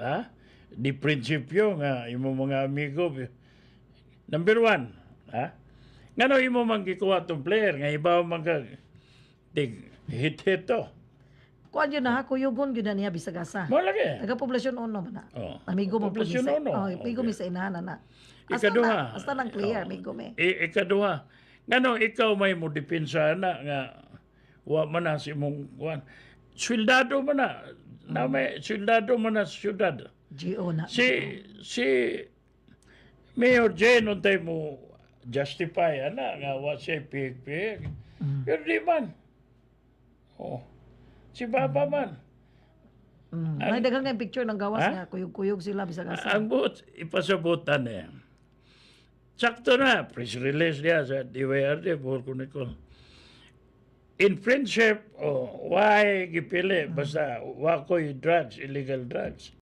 ha? Di prinsipyo nga imo mga amigo. Number one, ha? Ngano imo man gikuha tong player nga ibaw man ka hit to. Kuan yun na ha, kuyugon yun na niya Bisagasa. Mo lagi. Taga Poblasyon Uno man na. Oh. Amigo mo po Poblasyon sa. Uno. Oh, amigo Okay. mi sa inahan na. Ikaduha. Hasta nang clear, amigo mi. Ikaduha. Ngano ikaw may mo depensa na nga wa man na si mong kuan. Swildado man na may swildado man na sa syudad. GO na. Si Mayor Jane untay mo justify ana nga wa siya pig. Pero di man. Oh. Si Baba man. May daghang nga picture ng gawas nga kuyog-kuyog sila Bisagasa. Ang buot ipasabutan niya. Sakto na, press release niya sa DYRD, buhol ko na ko. In friendship, why gipili? Basta, wakoy drugs, illegal drugs.